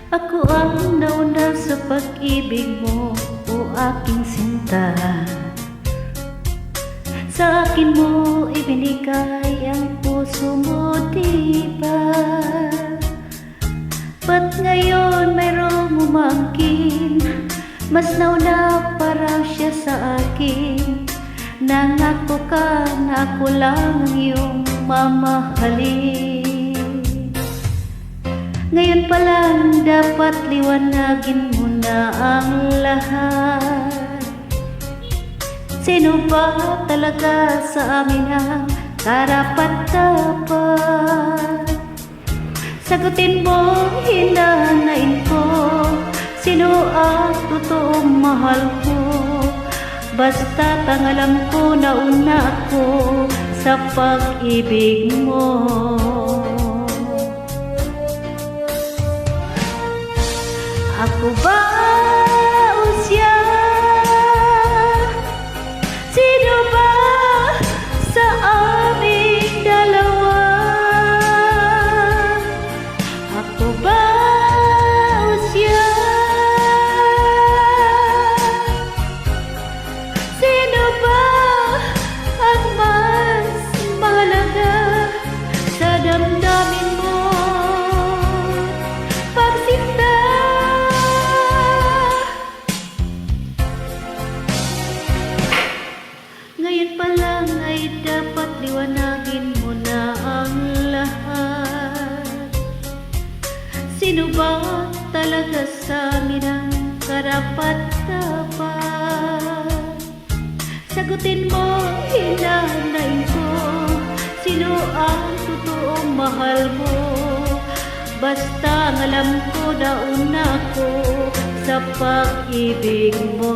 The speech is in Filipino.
Ako ang nauna sa pag-ibig mo, o aking sinta. Sa akin mo ibinigay ang puso mo, diba? Ba't ngayon mayroong umangkin? Mas nauna pa raw siya sa akin. Nangako ka na ako lang ang iyong mamahalin. Ngayon pa lang dapat liwanagin mo na ang lahat. Sino ba talaga sa amin ang karapat-dapat? Sagutin mo, hinanain ko, sino ang totoong mahal ko? Basta't ang alam ko na una ako sa pag-ibig mo. Ako ba o siya? Sino ba sa aming dalawa? Ako ba o siya? Sino ba ang mas mahalaga sa damdamin mo? Pagsinta, ngayon pa lang ay dapat liwanagin mo na ang lahat. Sino ba talaga sa amin ang karapat-dapat? Sagutin mo, hinanain ko, sino ang totoong mahal mo? Basta ang alam ko na una ko sa pag-ibig mo.